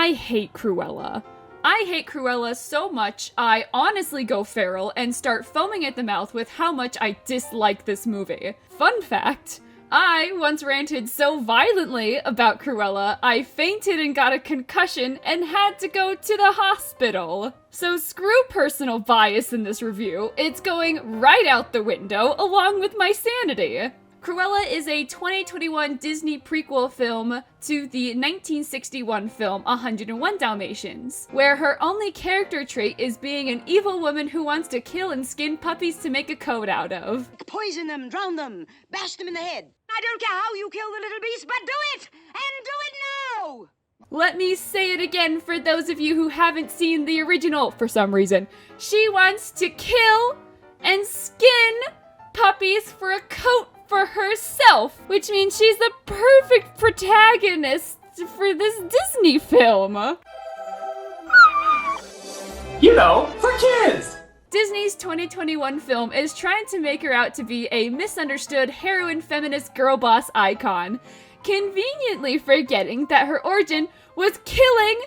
I hate Cruella. I hate Cruella so much, I honestly go feral and start foaming at the mouth with how much I dislike this movie. Fun fact, I once ranted so violently about Cruella, I fainted and got a concussion and had to go to the hospital. So screw personal bias in this review, it's going right out the window along with my sanity. Cruella is a 2021 Disney prequel film to the 1961 film 101 Dalmatians, where her only character trait is being an evil woman who wants to kill and skin puppies to make a coat out of. Poison them, drown them, bash them in the head. I don't care how you kill the little beast, but do it! And do it now! Let me say it again for those of you who haven't seen the original for some reason. She wants to kill and skin puppies for a coat for herself, which means she's the perfect protagonist for this Disney film. You know, for kids! Disney's 2021 film is trying to make her out to be a misunderstood heroine feminist girl boss icon, conveniently forgetting that her origin was killing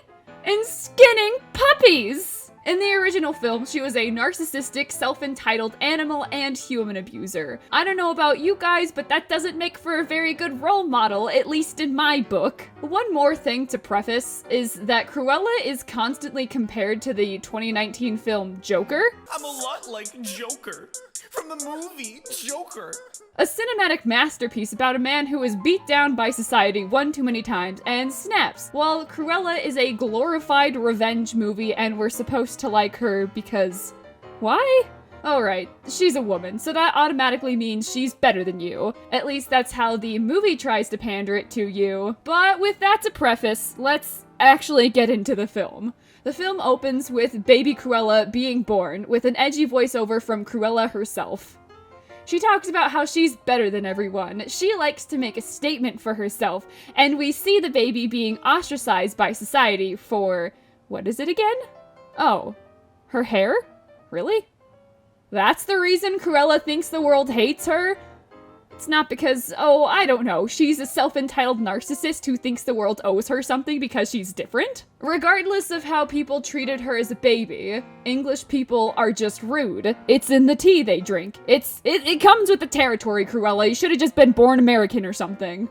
and skinning puppies. In the original film, she was a narcissistic, self-entitled animal and human abuser. I don't know about you guys, but that doesn't make for a very good role model, at least in my book. One more thing to preface is that Cruella is constantly compared to the 2019 film Joker. I'm a lot like Joker from the movie Joker. A cinematic masterpiece about a man who is beat down by society one too many times and snaps, while Cruella is a glorified revenge movie and we're supposed to like her because... why? Alright, she's a woman, so that automatically means she's better than you. At least that's how the movie tries to pander it to you. But with that to preface, let's actually get into the film. The film opens with baby Cruella being born, with an edgy voiceover from Cruella herself. She talks about how she's better than everyone, she likes to make a statement for herself, and we see the baby being ostracized by society for... what is it again? Oh, her hair? Really? That's the reason Cruella thinks the world hates her? It's not because, oh, I don't know, she's a self-entitled narcissist who thinks the world owes her something because she's different? Regardless of how people treated her as a baby, English people are just rude. It's in the tea they drink. It comes with the territory, Cruella. You should have just been born American or something.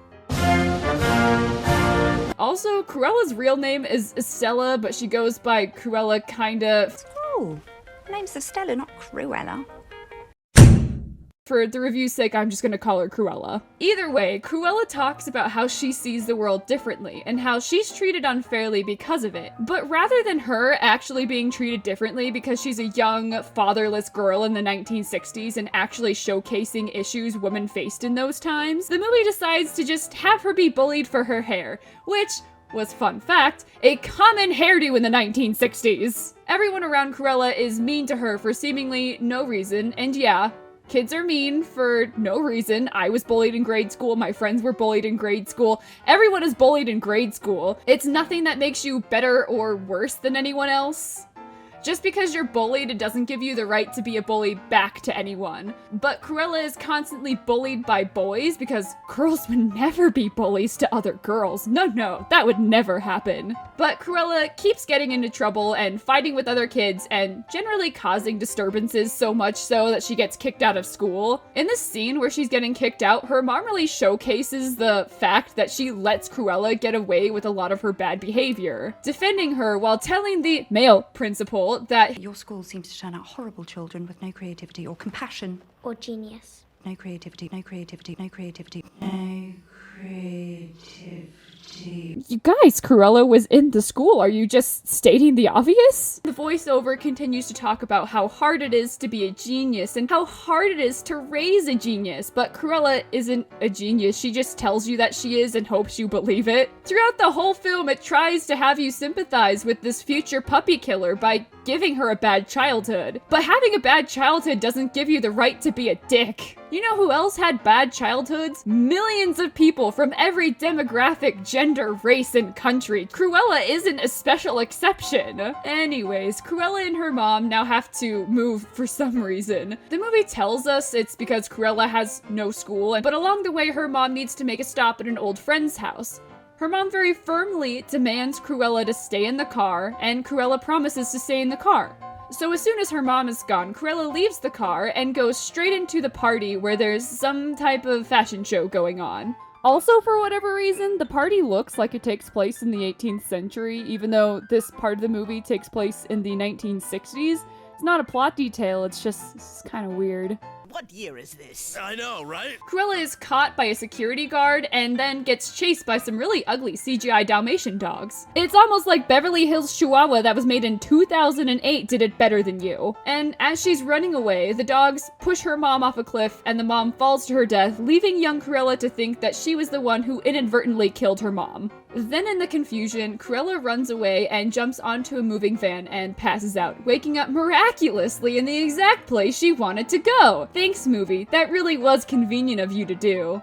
Also, Cruella's real name is Estella, but she goes by Cruella kinda... Oh, her name's Estella, not Cruella. For the review's sake, I'm just gonna call her Cruella. Either way, Cruella talks about how she sees the world differently, and how she's treated unfairly because of it. But rather than her actually being treated differently because she's a young, fatherless girl in the 1960s and actually showcasing issues women faced in those times, the movie decides to just have her be bullied for her hair, which was, fun fact, a common hairdo in the 1960s. Everyone around Cruella is mean to her for seemingly no reason, and yeah, kids are mean for no reason. I was bullied in grade school, my friends were bullied in grade school, everyone is bullied in grade school. It's nothing that makes you better or worse than anyone else. Just because you're bullied, it doesn't give you the right to be a bully back to anyone. But Cruella is constantly bullied by boys because girls would never be bullies to other girls. No, that would never happen. But Cruella keeps getting into trouble and fighting with other kids and generally causing disturbances, so much so that she gets kicked out of school. In this scene where she's getting kicked out, her mom really showcases the fact that she lets Cruella get away with a lot of her bad behavior, defending her while telling the male principal that Your school seems to turn out horrible children with no creativity or compassion. Or genius. No creativity, no creativity, no creativity, no creativity. you guys, Cruella was in the school. Are you just stating the obvious? The voiceover continues to talk about how hard it is to be a genius and how hard it is to raise a genius, but Cruella isn't a genius. She just tells you that she is and hopes you believe it. Throughout the whole film, it tries to have you sympathize with this future puppy killer by giving her a bad childhood. But having a bad childhood doesn't give you the right to be a dick. You know who else had bad childhoods? Millions of people from every demographic, gender, race, and country. Cruella isn't a special exception. Anyways, Cruella and her mom now have to move for some reason. The movie tells us it's because Cruella has no school, but along the way her mom needs to make a stop at an old friend's house. Her mom very firmly demands Cruella to stay in the car, and Cruella promises to stay in the car. So as soon as her mom is gone, Cruella leaves the car and goes straight into the party where there's some type of fashion show going on. Also, for whatever reason, the party looks like it takes place in the 18th century, even though this part of the movie takes place in the 1960s. It's not a plot detail, it's kind of weird. What year is this? I know, right? Cruella is caught by a security guard and then gets chased by some really ugly CGI Dalmatian dogs. It's almost like Beverly Hills Chihuahua that was made in 2008 did it better than you. And as she's running away, the dogs push her mom off a cliff and the mom falls to her death, leaving young Cruella to think that she was the one who inadvertently killed her mom. Then in the confusion, Cruella runs away and jumps onto a moving van and passes out, waking up miraculously in the exact place she wanted to go. Thanks, movie. That really was convenient of you to do.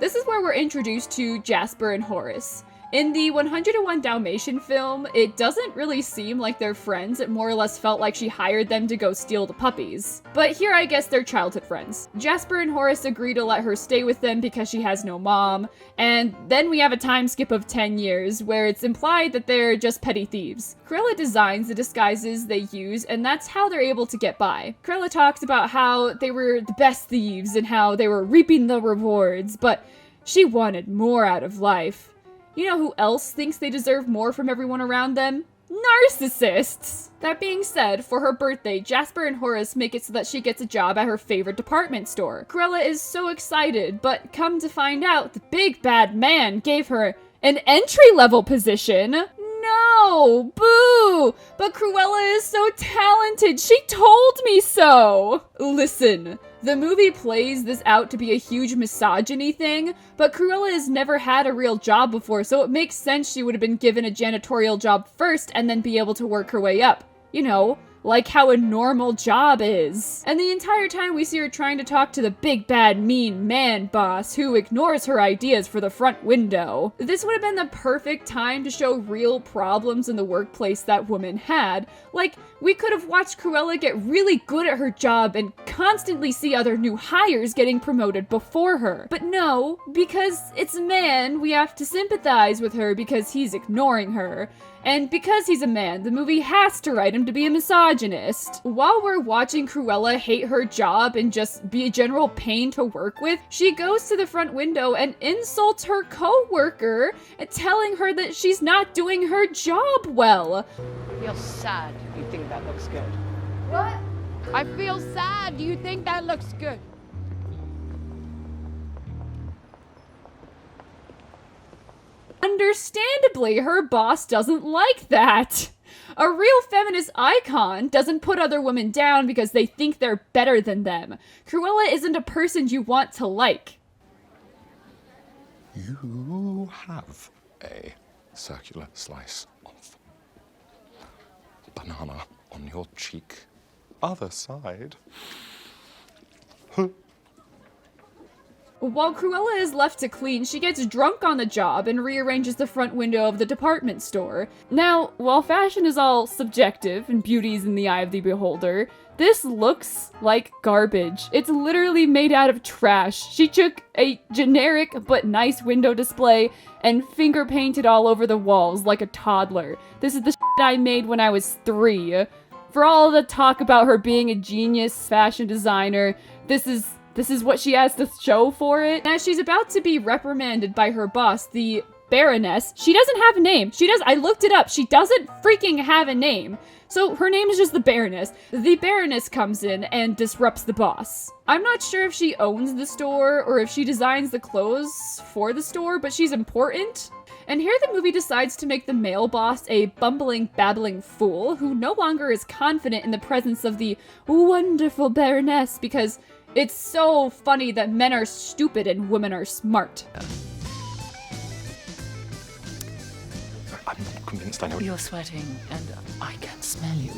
This is where we're introduced to Jasper and Horace. In the 101 Dalmatian film, it doesn't really seem like they're friends. It more or less felt like she hired them to go steal the puppies. But here I guess they're childhood friends. Jasper and Horace agree to let her stay with them because she has no mom, and then we have a time skip of 10 years where it's implied that they're just petty thieves. Cruella designs the disguises they use, and that's how they're able to get by. Cruella talks about how they were the best thieves and how they were reaping the rewards, but she wanted more out of life. You know who else thinks they deserve more from everyone around them? Narcissists! That being said, for her birthday, Jasper and Horace make it so that she gets a job at her favorite department store. Cruella is so excited, but come to find out, the big bad man gave her an entry-level position. No! Boo! But Cruella is so talented! She told me so! Listen, the movie plays this out to be a huge misogyny thing, but Cruella has never had a real job before, so it makes sense she would have been given a janitorial job first and then be able to work her way up. You know, like how a normal job is. And the entire time we see her trying to talk to the big bad mean man boss who ignores her ideas for the front window. This would have been the perfect time to show real problems in the workplace that woman had. Like, we could have watched Cruella get really good at her job and constantly see other new hires getting promoted before her. But no, because it's a man, we have to sympathize with her because he's ignoring her. And because he's a man, the movie has to write him to be a misogynist. While we're watching Cruella hate her job and just be a general pain to work with, she goes to the front window and insults her co-worker, telling her that she's not doing her job well. I feel sad. You think that looks good? What? I feel sad. Do you think that looks good? Understandably, her boss doesn't like that. A real feminist icon doesn't put other women down because they think they're better than them. Cruella isn't a person you want to like. You have a circular slice of banana on your cheek. Other side. While Cruella is left to clean, she gets drunk on the job and rearranges the front window of the department store. Now, while fashion is all subjective and beauty's in the eye of the beholder, this looks like garbage. It's literally made out of trash. She took a generic but nice window display and finger painted all over the walls like a toddler. This is the shit I made when I was 3. For all the talk about her being a genius fashion designer, this is what she has to show for it. As she's about to be reprimanded by her boss, the baroness, she doesn't have a name. I looked it up. She doesn't freaking have a name. So her name is just the baroness. The baroness comes in and disrupts the boss. I'm not sure if she owns the store or if she designs the clothes for the store, but she's important. And here the movie decides to make the male boss a bumbling, babbling fool who no longer is confident in the presence of the wonderful baroness because it's so funny that men are stupid and women are smart. I'm not convinced I know. You're sweating, and I can smell you.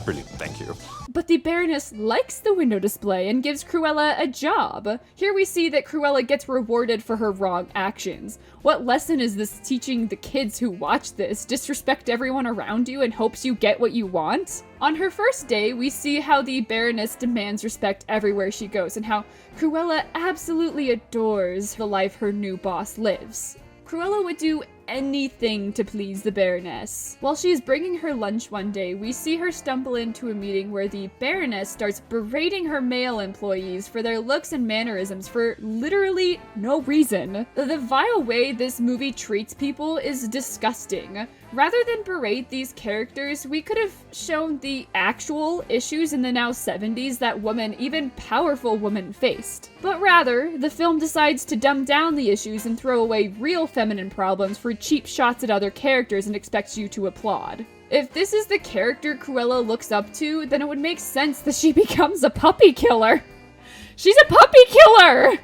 Brilliant, thank you. But the Baroness likes the window display and gives Cruella a job. Here we see that Cruella gets rewarded for her wrong actions. What lesson is this teaching the kids who watch this? Disrespect everyone around you and hopes you get what you want? On her first day, we see how the Baroness demands respect everywhere she goes and how Cruella absolutely adores the life her new boss lives. Cruella would do anything to please the Baroness. While she is bringing her lunch one day, we see her stumble into a meeting where the Baroness starts berating her male employees for their looks and mannerisms for literally no reason. The vile way this movie treats people is disgusting. Rather than berate these characters, we could have shown the actual issues in the now 70s that women, even powerful women, faced. But rather, the film decides to dumb down the issues and throw away real feminine problems for cheap shots at other characters and expects you to applaud. If this is the character Cruella looks up to, then it would make sense that she becomes a puppy killer. She's a puppy killer!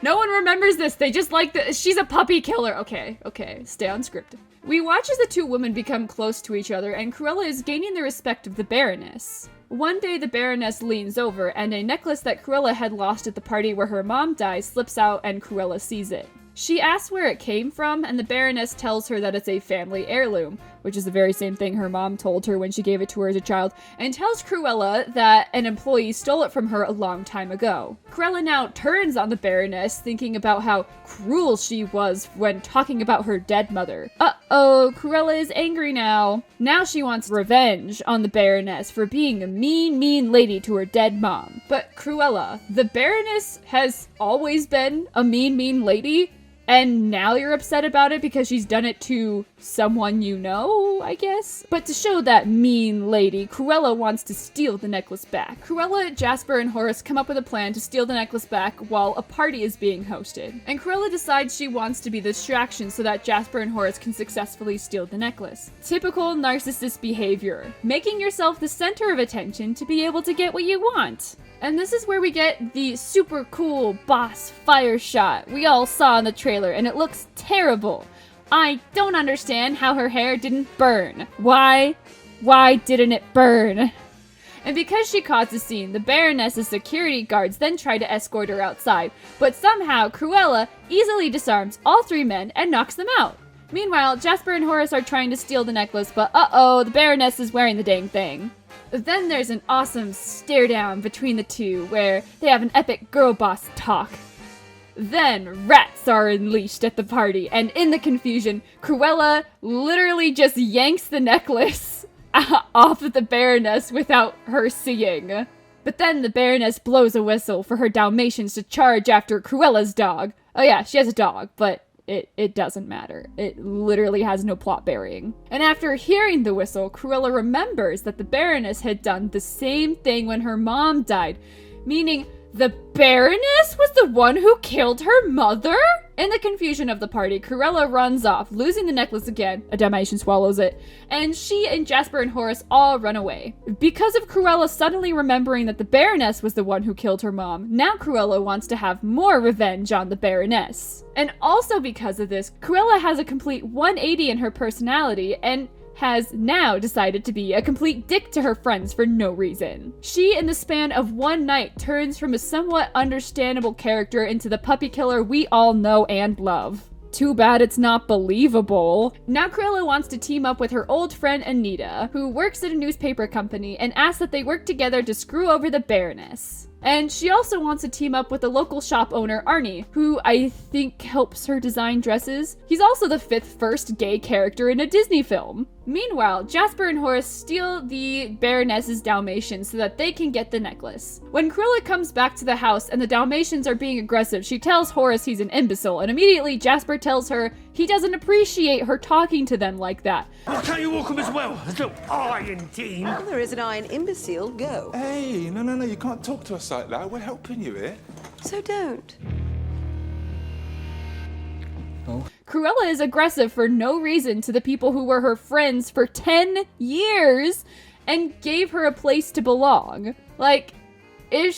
No one remembers this, they just like she's a puppy killer. Okay, stay unscripted. We watch as the two women become close to each other, and Cruella is gaining the respect of the Baroness. One day, the Baroness leans over, and a necklace that Cruella had lost at the party where her mom dies slips out, and Cruella sees it. She asks where it came from, and the Baroness tells her that it's a family heirloom, which is the very same thing her mom told her when she gave it to her as a child, and tells Cruella that an employee stole it from her a long time ago. Cruella now turns on the Baroness, thinking about how cruel she was when talking about her dead mother. Uh-oh, Cruella is angry now. Now she wants revenge on the Baroness for being a mean lady to her dead mom. But Cruella, the Baroness has always been a mean lady, and now you're upset about it because she's done it to someone you know, I guess? But to show that mean lady, Cruella wants to steal the necklace back. Cruella, Jasper, and Horace come up with a plan to steal the necklace back while a party is being hosted. And Cruella decides she wants to be the distraction so that Jasper and Horace can successfully steal the necklace. Typical narcissist behavior. Making yourself the center of attention to be able to get what you want. And this is where we get the super cool boss fire shot we all saw in the trailer, and it looks terrible. I don't understand how her hair didn't burn. Why didn't it burn? And because she caused the scene, the Baroness's security guards then try to escort her outside, but somehow Cruella easily disarms all three men and knocks them out. Meanwhile, Jasper and Horace are trying to steal the necklace, but uh-oh, the Baroness is wearing the dang thing. Then there's an awesome stare down between the two where they have an epic girl boss talk. Then rats are unleashed at the party, and in the confusion, Cruella literally just yanks the necklace off of the Baroness without her seeing. But then the Baroness blows a whistle for her Dalmatians to charge after Cruella's dog. Oh yeah, she has a dog, but it doesn't matter. It literally has no plot bearing. And after hearing the whistle, Cruella remembers that the Baroness had done the same thing when her mom died, meaning the Baroness was the one who killed her mother? In the confusion of the party, Cruella runs off, losing the necklace again. A Dalmatian swallows it. And she and Jasper and Horace all run away. Because of Cruella suddenly remembering that the Baroness was the one who killed her mom, now Cruella wants to have more revenge on the Baroness. And also because of this, Cruella has a complete 180 in her personality and has now decided to be a complete dick to her friends for no reason. She, in the span of one night, turns from a somewhat understandable character into the puppy killer we all know and love. Too bad it's not believable. Now Cruella wants to team up with her old friend Anita, who works at a newspaper company, and asks that they work together to screw over the Baroness. And she also wants to team up with the local shop owner, Arnie, who I think helps her design dresses. He's also the first gay character in a Disney film. Meanwhile, Jasper and Horace steal the Baroness's Dalmatians so that they can get the necklace. When Cruella comes back to the house and the Dalmatians are being aggressive, she tells Horace he's an imbecile, and immediately Jasper tells her he doesn't appreciate her talking to them like that. Why can't you walk 'em as well? There's no I in team. Well, there is an I in imbecile. Go. Hey, no, you can't talk to us like that. We're helping you here. So don't. Cruella is aggressive for no reason to the people who were her friends for 10 years and gave her a place to belong. If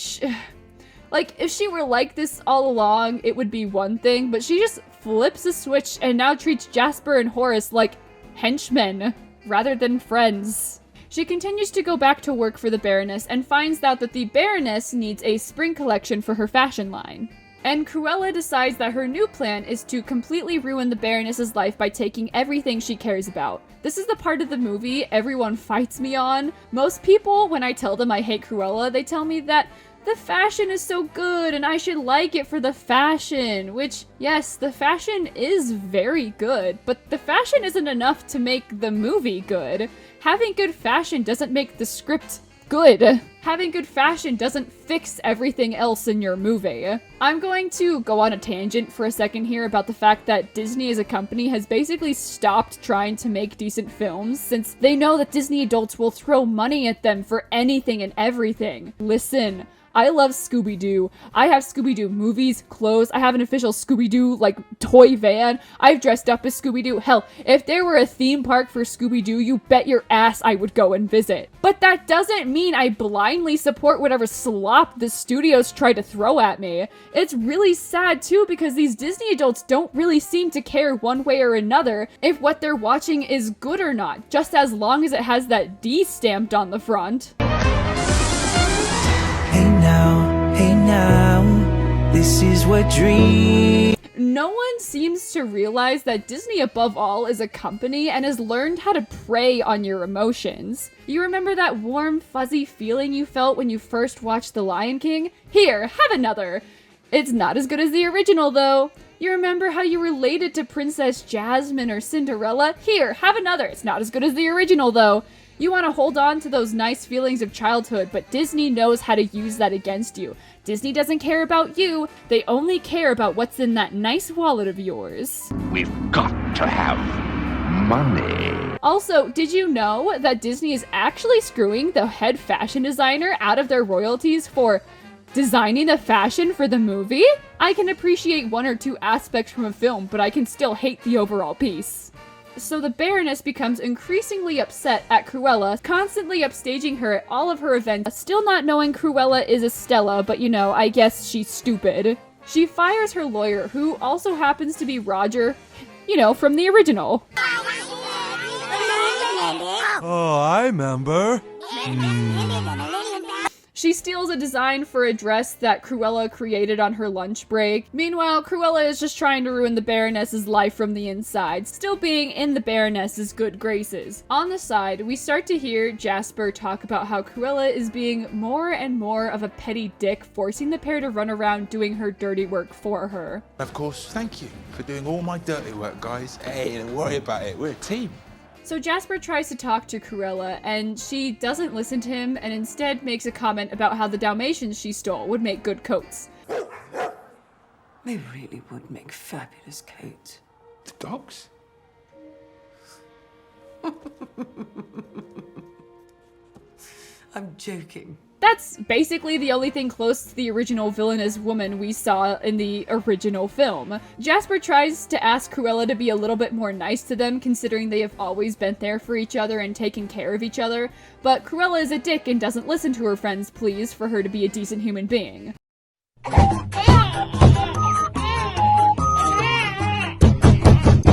she were like this all along, it would be one thing, but she just flips a switch and now treats Jasper and Horace like henchmen rather than friends. She continues to go back to work for the Baroness and finds out that the Baroness needs a spring collection for her fashion line. And Cruella decides that her new plan is to completely ruin the Baroness's life by taking everything she cares about. This is the part of the movie everyone fights me on. Most people, when I tell them I hate Cruella, they tell me that The fashion is so good and I should like it for the fashion, which, yes, the fashion is very good, but the fashion isn't enough to make the movie good. Having good fashion doesn't make the script good. Having good fashion doesn't fix everything else in your movie. I'm going to go on a tangent for a second here about the fact that Disney as a company has basically stopped trying to make decent films since they know that Disney adults will throw money at them for anything and everything. Listen, I love Scooby-Doo. I have Scooby-Doo movies, clothes. I have an official Scooby-Doo, like, toy van. I've dressed up as Scooby-Doo. Hell, if there were a theme park for Scooby-Doo, you bet your ass I would go and visit. But that doesn't mean I blindly support whatever slop the studios try to throw at me. It's really sad, too, because these Disney adults don't really seem to care one way or another if what they're watching is good or not, just as long as it has that D stamped on the front. Hey now, this is what dream. No one seems to realize that Disney above all is a company and has learned how to prey on your emotions. You remember that warm, fuzzy feeling you felt when you first watched The Lion King? Here, have another! It's not as good as the original though. You remember how you related to Princess Jasmine or Cinderella? Here, have another! It's not as good as the original though. You want to hold on to those nice feelings of childhood, but Disney knows how to use that against you. Disney doesn't care about you, they only care about what's in that nice wallet of yours. We've got to have money. Also, did you know that Disney is actually screwing the head fashion designer out of their royalties for designing the fashion for the movie? I can appreciate one or two aspects from a film, but I can still hate the overall piece. So the Baroness becomes increasingly upset at Cruella, constantly upstaging her at all of her events, still not knowing Cruella is Estella, but you know, I guess she's stupid. She fires her lawyer, who also happens to be Roger, you know, from the original. Oh, I remember. She steals a design for a dress that Cruella created on her lunch break. Meanwhile, Cruella is just trying to ruin the Baroness's life from the inside, still being in the Baroness's good graces. On the side, we start to hear Jasper talk about how Cruella is being more and more of a petty dick, forcing the pair to run around doing her dirty work for her. Of course, thank you for doing all my dirty work, guys. Hey, don't worry about it, we're a team. So Jasper tries to talk to Cruella, and she doesn't listen to him and instead makes a comment about how the Dalmatians she stole would make good coats. They really would make fabulous coats. The dogs? I'm joking. That's basically the only thing close to the original villainous woman we saw in the original film. Jasper tries to ask Cruella to be a little bit more nice to them, considering they have always been there for each other and taken care of each other, but Cruella is a dick and doesn't listen to her friends' pleas for her to be a decent human being.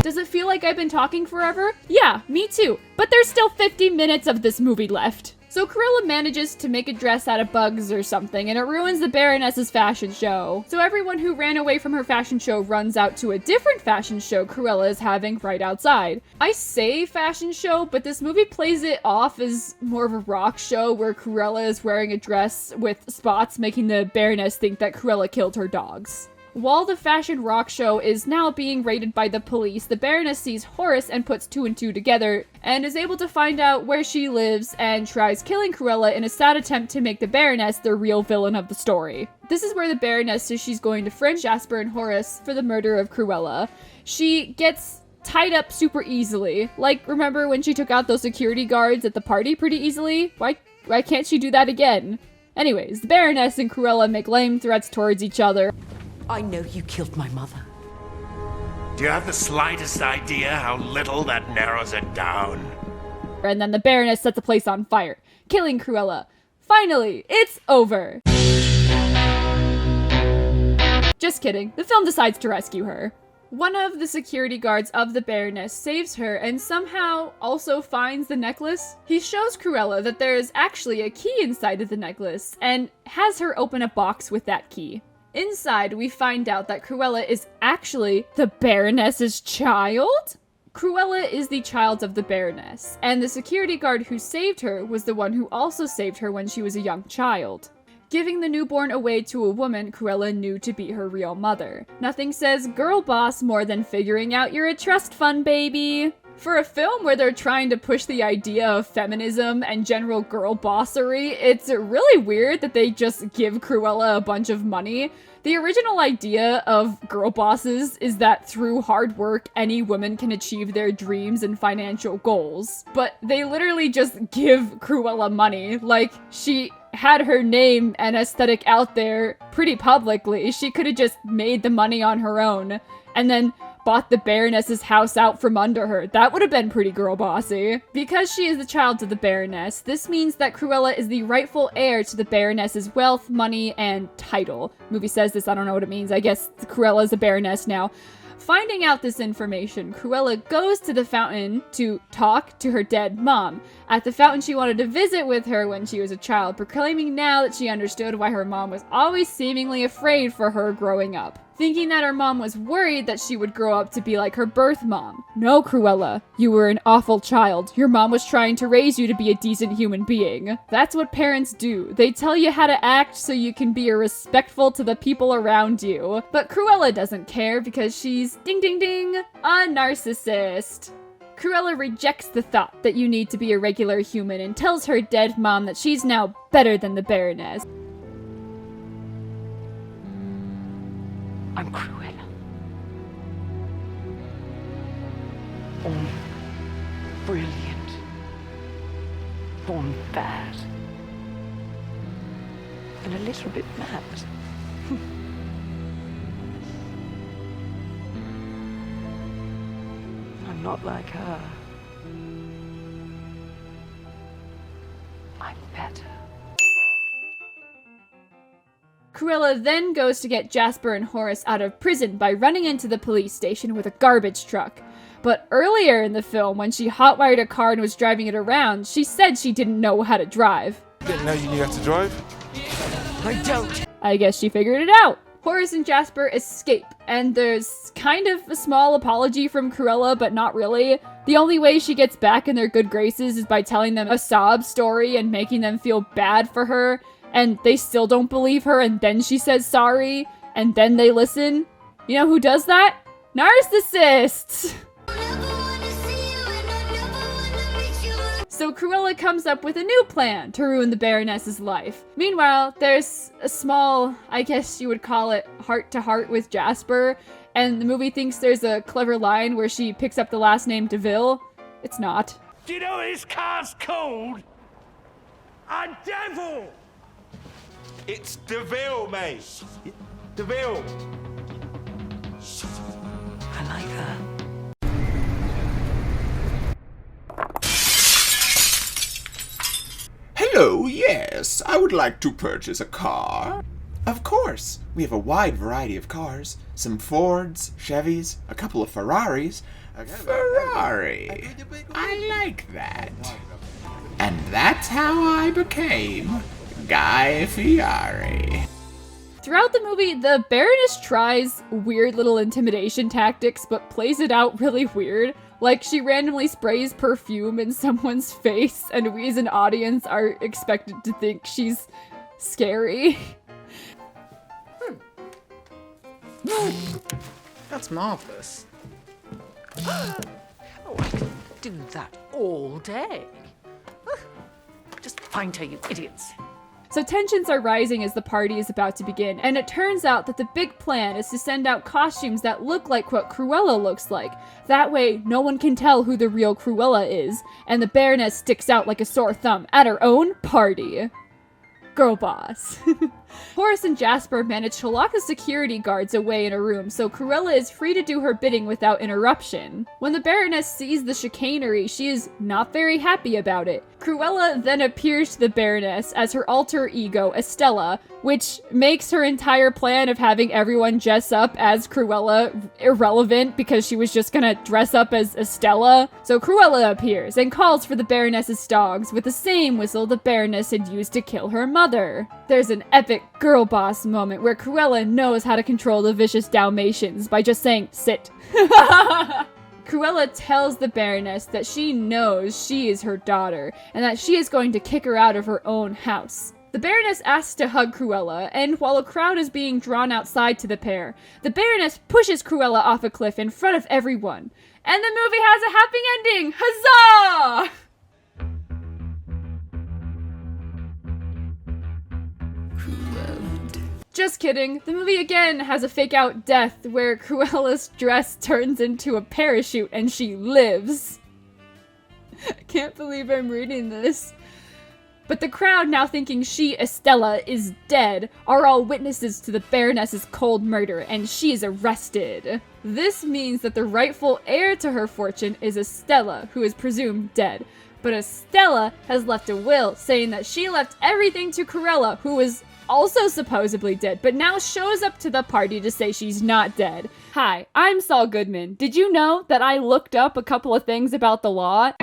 Does it feel like I've been talking forever? Yeah, me too, but there's still 50 minutes of this movie left. So Cruella manages to make a dress out of bugs or something, and it ruins the Baroness's fashion show. So everyone who ran away from her fashion show runs out to a different fashion show Cruella is having right outside. I say fashion show, but this movie plays it off as more of a rock show where Cruella is wearing a dress with spots, making the Baroness think that Cruella killed her dogs. While the fashion rock show is now being raided by the police, the Baroness sees Horace and puts two and two together, and is able to find out where she lives and tries killing Cruella in a sad attempt to make the Baroness the real villain of the story. This is where the Baroness says she's going to frame Jasper and Horace for the murder of Cruella. She gets tied up super easily. Like, remember when she took out those security guards at the party pretty easily? Why can't she do that again? Anyways, the Baroness and Cruella make lame threats towards each other. I know you killed my mother. Do you have the slightest idea how little that narrows it down? And then the Baroness sets the place on fire, killing Cruella. Finally, it's over! Just kidding, the film decides to rescue her. One of the security guards of the Baroness saves her and somehow also finds the necklace. He shows Cruella that there is actually a key inside of the necklace and has her open a box with that key. Inside, we find out that Cruella is actually the Baroness's child? Cruella is the child of the Baroness, and the security guard who saved her was the one who also saved her when she was a young child. giving the newborn away to a woman Cruella knew to be her real mother. Nothing says girl boss more than figuring out you're a trust fund baby. For a film where they're trying to push the idea of feminism and general girl bossery, it's really weird that they just give Cruella a bunch of money. The original idea of girl bosses is that through hard work, any woman can achieve their dreams and financial goals. But they literally just give Cruella money. Like, she had her name and aesthetic out there pretty publicly. She could have just made the money on her own and then bought the Baroness's house out from under her. That would have been pretty girl bossy. Because she is the child of the Baroness, this means that Cruella is the rightful heir to the Baroness's wealth, money, and title. The movie says this, I don't know what it means. I guess Cruella is a Baroness now. Finding out this information, Cruella goes to the fountain to talk to her dead mom. At the fountain, she wanted to visit with her when she was a child, proclaiming now that she understood why her mom was always seemingly afraid for her growing up. Thinking that her mom was worried that she would grow up to be like her birth mom. No, Cruella, you were an awful child. Your mom was trying to raise you to be a decent human being. That's what parents do. They tell you how to act so you can be respectful to the people around you. But Cruella doesn't care because she's, ding ding ding, a narcissist. Cruella rejects the thought that you need to be a regular human and tells her dead mom that she's now better than the Baroness. I'm Cruella. Born brilliant. Born bad. And a little bit mad. I'm not like her. I'm better. Cruella then goes to get Jasper and Horace out of prison by running into the police station with a garbage truck. But earlier in the film, when she hotwired a car and was driving it around, she said she didn't know how to drive. Didn't know you knew how to drive? I don't. I guess she figured it out. Horace and Jasper escape, and there's kind of a small apology from Cruella, but not really. The only way she gets back in their good graces is by telling them a sob story and making them feel bad for her. And they still don't believe her, and then she says sorry, and then they listen. You know who does that? Narcissists! So Cruella comes up with a new plan to ruin the Baroness's life. Meanwhile, there's a small, I guess you would call it, heart-to-heart with Jasper, and the movie thinks there's a clever line where she picks up the last name DeVille. It's not. Do you know what this car's called? A devil! It's DeVille, mate. DeVille. I like that. Hello, yes. I would like to purchase a car. Of course. We have a wide variety of cars. Some Fords, Chevys, a couple of Ferraris. Ferrari. I like that. And that's how I became Guy Fieri. Throughout the movie, the Baroness tries weird little intimidation tactics, but plays it out really weird. Like, she randomly sprays perfume in someone's face, and we as an audience are expected to think she's scary. That's marvelous. Oh, I could do that all day. Just find her, you idiots. So tensions are rising as the party is about to begin, and it turns out that the big plan is to send out costumes that look like what Cruella looks like. That way, no one can tell who the real Cruella is, and the Baroness sticks out like a sore thumb at her own party. Girl boss. Horace and Jasper manage to lock the security guards away in a room, so Cruella is free to do her bidding without interruption. When the Baroness sees the chicanery, she is not very happy about it. Cruella then appears to the Baroness as her alter ego, Estella, which makes her entire plan of having everyone dress up as Cruella irrelevant because she was just gonna dress up as Estella. So Cruella appears and calls for the Baroness's dogs with the same whistle the Baroness had used to kill her mother. There's an epic girl boss moment where Cruella knows how to control the vicious Dalmatians by just saying, sit. Cruella tells the Baroness that she knows she is her daughter, and that she is going to kick her out of her own house. The Baroness asks to hug Cruella, and while a crowd is being drawn outside to the pair, the Baroness pushes Cruella off a cliff in front of everyone. And the movie has a happy ending! Huzzah! Just kidding. The movie again has a fake-out death where Cruella's dress turns into a parachute and she lives. I can't believe I'm reading this. But the crowd, now thinking she, Estella, is dead, are all witnesses to the Baroness's cold murder, and she is arrested. This means that the rightful heir to her fortune is Estella, who is presumed dead. But Estella has left a will saying that she left everything to Cruella, who is also supposedly dead, but now shows up to the party to say she's not dead. Hi, I'm Saul Goodman. Did you know that I looked up a couple of things about the law?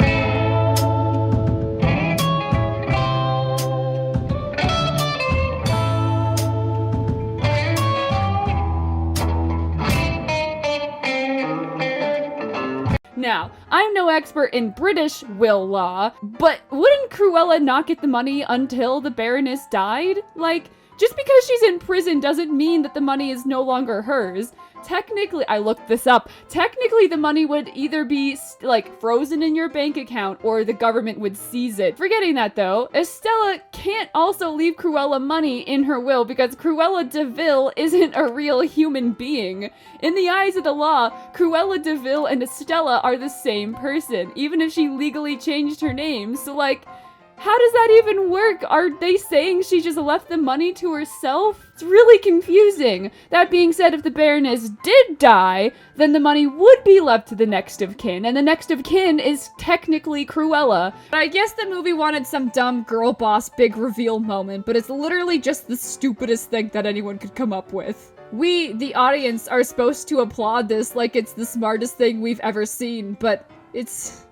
Now, I'm no expert in British will law, but wouldn't Cruella not get the money until the Baroness died? Like, just because she's in prison doesn't mean that the money is no longer hers. Technically, I looked this up, technically the money would either be, like, frozen in your bank account or the government would seize it. Forgetting that though, Estella can't also leave Cruella money in her will because Cruella de Vil isn't a real human being. In the eyes of the law, Cruella de Vil and Estella are the same person, even if she legally changed her name, so like, how does that even work? Are they saying she just left the money to herself? It's really confusing. That being said, if the Baroness did die, then the money would be left to the next of kin, and the next of kin is technically Cruella. But I guess the movie wanted some dumb girl boss big reveal moment, but it's literally just the stupidest thing that anyone could come up with. We, the audience, are supposed to applaud this like it's the smartest thing we've ever seen, but it's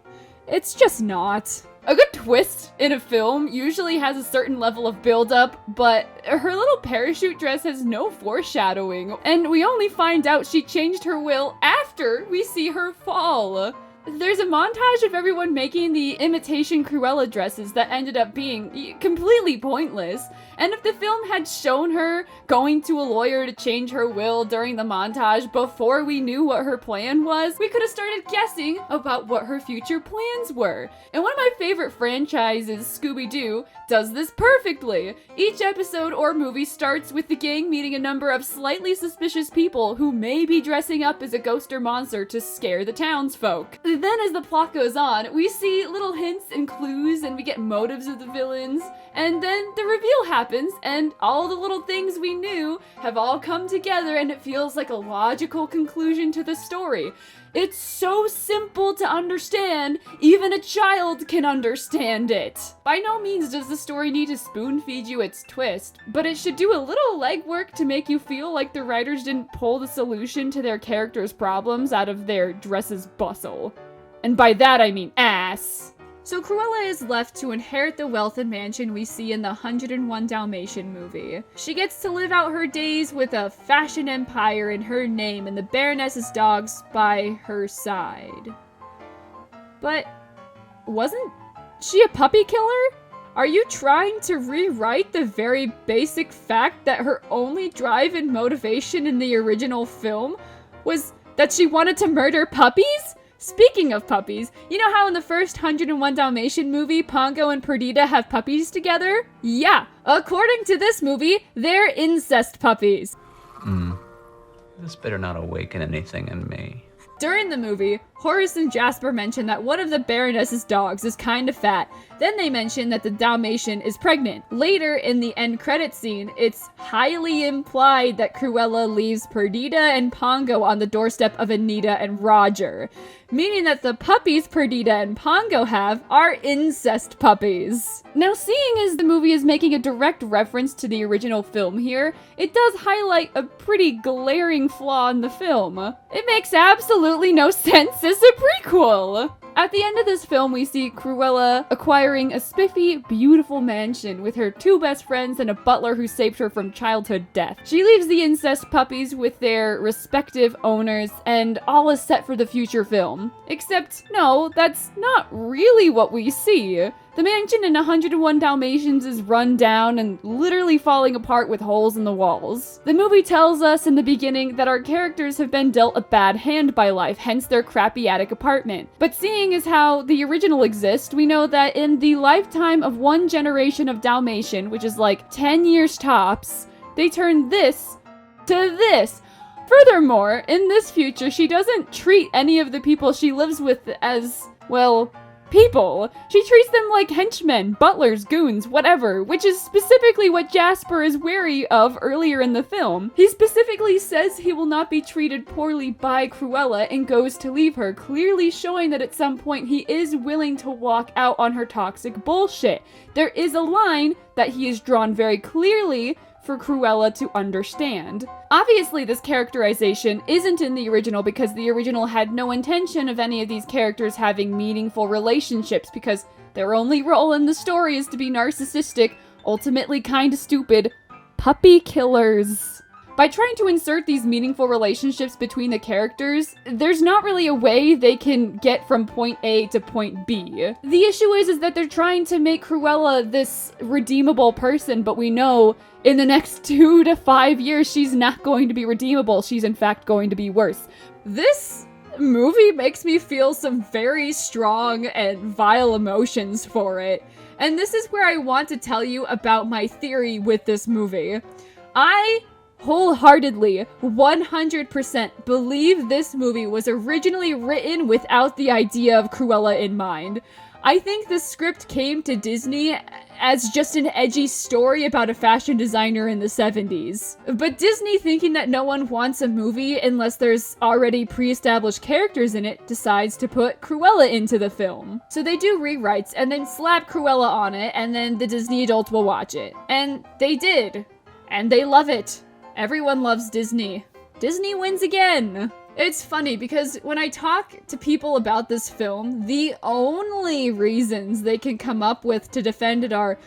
just not. A good twist in a film usually has a certain level of build-up, but her little parachute dress has no foreshadowing, and we only find out she changed her will after we see her fall. There's a montage of everyone making the imitation Cruella dresses that ended up being completely pointless, and if the film had shown her going to a lawyer to change her will during the montage before we knew what her plan was, we could have started guessing about what her future plans were. And one of my favorite franchises, Scooby-Doo, does this perfectly. Each episode or movie starts with the gang meeting a number of slightly suspicious people who may be dressing up as a ghost or monster to scare the townsfolk. Then as the plot goes on, we see little hints and clues and we get motives of the villains, and then the reveal happens and all the little things we knew have all come together and it feels like a logical conclusion to the story. It's so simple to understand, even a child can understand it. By no means does the story need to spoon feed you its twist, but it should do a little legwork to make you feel like the writers didn't pull the solution to their characters' problems out of their dresses bustle. And by that I mean ass. So Cruella is left to inherit the wealth and mansion we see in the 101 Dalmatian movie. She gets to live out her days with a fashion empire in her name and the Baroness's dogs by her side. But wasn't she a puppy killer? Are you trying to rewrite the very basic fact that her only drive and motivation in the original film was that she wanted to murder puppies? Speaking of puppies, you know how in the first 101 Dalmatian movie, Pongo and Perdita have puppies together? Yeah, according to this movie, they're incest puppies. This better not awaken anything in me. During the movie, Horace and Jasper mention that one of the Baroness's dogs is kind of fat. Then they mention that the Dalmatian is pregnant. Later, in the end credit scene, it's highly implied that Cruella leaves Perdita and Pongo on the doorstep of Anita and Roger, meaning that the puppies Perdita and Pongo have are incest puppies. Now, seeing as the movie is making a direct reference to the original film here, it does highlight a pretty glaring flaw in the film. It makes absolutely no sense as a prequel. At the end of this film, we see Cruella acquiring a spiffy, beautiful mansion with her two best friends and a butler who saved her from childhood death. She leaves the incest puppies with their respective owners, and all is set for the future film. Except, no, that's not really what we see. The mansion in 101 Dalmatians is run down and literally falling apart with holes in the walls. The movie tells us in the beginning that our characters have been dealt a bad hand by life, hence their crappy attic apartment. But seeing as how the original exists, we know that in the lifetime of one generation of Dalmatian, which is like 10 years tops, they turn this to this. Furthermore, in this future, she doesn't treat any of the people she lives with as, well, people. She treats them like henchmen, butlers, goons, whatever, which is specifically what Jasper is wary of earlier in the film. He specifically says he will not be treated poorly by Cruella and goes to leave her, clearly showing that at some point he is willing to walk out on her toxic bullshit. There is a line that he has drawn very clearly for Cruella to understand. Obviously, this characterization isn't in the original because the original had no intention of any of these characters having meaningful relationships because their only role in the story is to be narcissistic, ultimately kinda stupid, puppy killers. By trying to insert these meaningful relationships between the characters, there's not really a way they can get from point A to point B. The issue is that they're trying to make Cruella this redeemable person, but we know in the next 2 to 5 years she's not going to be redeemable. She's in fact going to be worse. This movie makes me feel some very strong and vile emotions for it. And this is where I want to tell you about my theory with this movie. I wholeheartedly, 100% believe this movie was originally written without the idea of Cruella in mind. I think the script came to Disney as just an edgy story about a fashion designer in the 70s. But Disney, thinking that no one wants a movie unless there's already pre-established characters in it, decides to put Cruella into the film. So they do rewrites and then slap Cruella on it, and then the Disney adults will watch it. And they did. And they love it. Everyone loves Disney. Disney wins again! It's funny because when I talk to people about this film, the only reasons they can come up with to defend it are,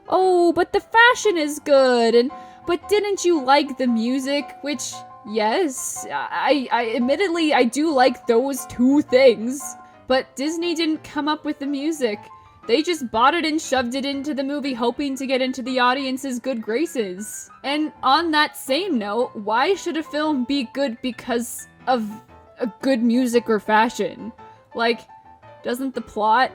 oh, but the fashion is good, and but didn't you like the music? Which, yes, I admittedly, I do like those two things. But Disney didn't come up with the music. They just bought it and shoved it into the movie hoping to get into the audience's good graces. And on that same note, why should a film be good because of a good music or fashion? Like, doesn't the plot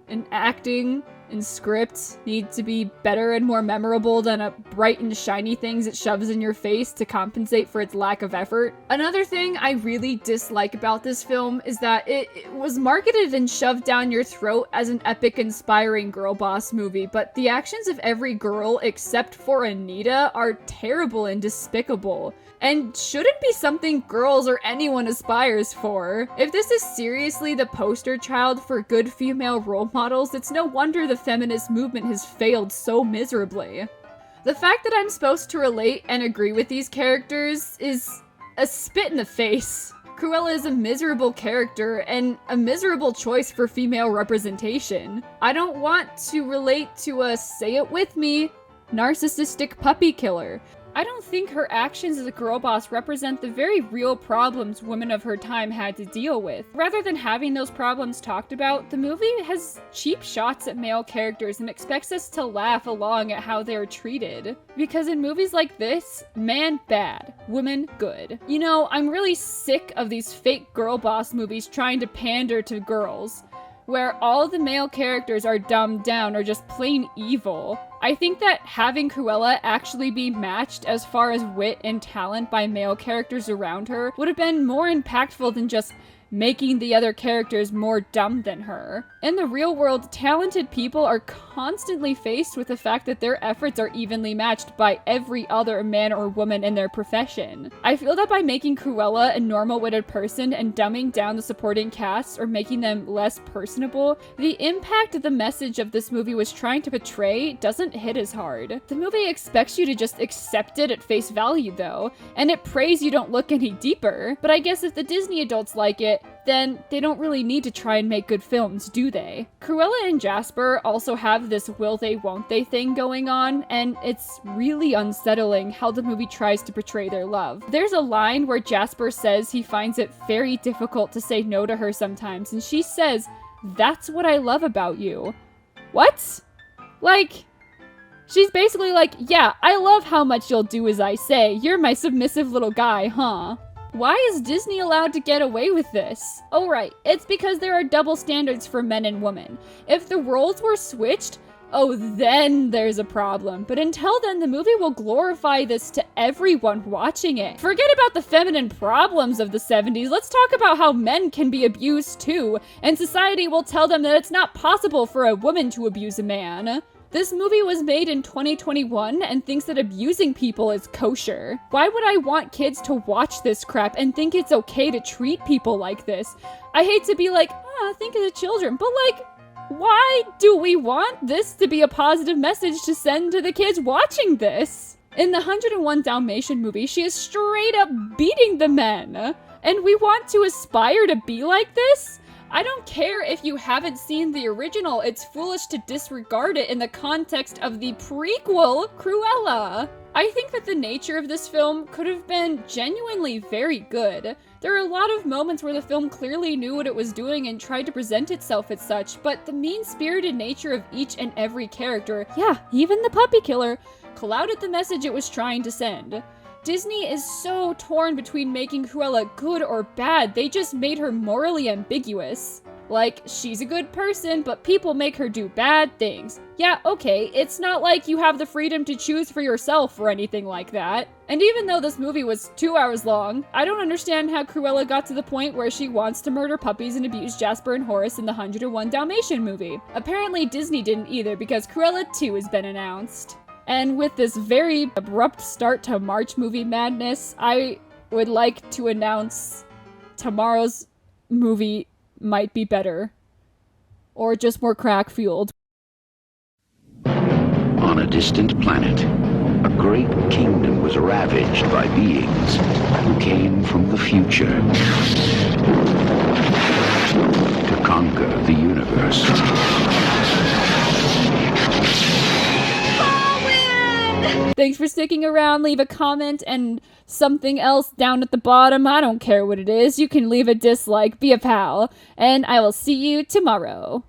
and acting and script need to be better and more memorable than a bright and shiny things it shoves in your face to compensate for its lack of effort? Another thing I really dislike about this film is that it was marketed and shoved down your throat as an epic, inspiring girl boss movie, but the actions of every girl except for Anita are terrible and despicable, and shouldn't be something girls or anyone aspires for. If this is seriously the poster child for good female role models, it's no wonder the feminist movement has failed so miserably. The fact that I'm supposed to relate and agree with these characters is a spit in the face. Cruella is a miserable character and a miserable choice for female representation. I don't want to relate to a, say it with me, narcissistic puppy killer. I don't think her actions as a girl boss represent the very real problems women of her time had to deal with. Rather than having those problems talked about, the movie has cheap shots at male characters and expects us to laugh along at how they're treated. Because in movies like this, man bad, women good. You know, I'm really sick of these fake girl boss movies trying to pander to girls, where all the male characters are dumbed down or just plain evil. I think that having Cruella actually be matched as far as wit and talent by male characters around her would have been more impactful than just making the other characters more dumb than her. In the real world, talented people are constantly faced with the fact that their efforts are evenly matched by every other man or woman in their profession. I feel that by making Cruella a normal-witted person and dumbing down the supporting cast or making them less personable, the impact the message of this movie was trying to portray doesn't hit as hard. The movie expects you to just accept it at face value though, and it prays you don't look any deeper. But I guess if the Disney adults like it, then they don't really need to try and make good films, do they? Cruella and Jasper also have this will they won't they thing going on, and it's really unsettling how the movie tries to portray their love. There's a line where Jasper says he finds it very difficult to say no to her sometimes, and she says, "That's what I love about you." What? Like, she's basically like, yeah, I love how much you'll do as I say. You're my submissive little guy, huh? Why is Disney allowed to get away with this? Oh right, it's because there are double standards for men and women. If the roles were switched, oh then there's a problem. But until then, the movie will glorify this to everyone watching it. Forget about the feminine problems of the 70s, let's talk about how men can be abused too, and society will tell them that it's not possible for a woman to abuse a man. This movie was made in 2021 and thinks that abusing people is kosher. Why would I want kids to watch this crap and think it's okay to treat people like this? I hate to be like, think of the children, but like, why do we want this to be a positive message to send to the kids watching this? In the 101 Dalmatian movie, she is straight up beating the men. And we want to aspire to be like this? I don't care if you haven't seen the original, it's foolish to disregard it in the context of the prequel, Cruella. I think that the nature of this film could have been genuinely very good. There are a lot of moments where the film clearly knew what it was doing and tried to present itself as such, but the mean-spirited nature of each and every character, yeah, even the puppy killer, clouded the message it was trying to send. Disney is so torn between making Cruella good or bad, they just made her morally ambiguous. Like, she's a good person, but people make her do bad things. Yeah, okay, it's not like you have the freedom to choose for yourself or anything like that. And even though this movie was 2 hours long, I don't understand how Cruella got to the point where she wants to murder puppies and abuse Jasper and Horace in the 101 Dalmatian movie. Apparently Disney didn't either, because Cruella 2 has been announced. And with this very abrupt start to March movie madness, I would like to announce tomorrow's movie might be better. Or just more crack-fueled. On a distant planet, a great kingdom was ravaged by beings who came from the future to conquer the universe. Thanks for sticking around. Leave a comment and something else down at the bottom. I don't care what it is. You can leave a dislike. Be a pal. And I will see you tomorrow.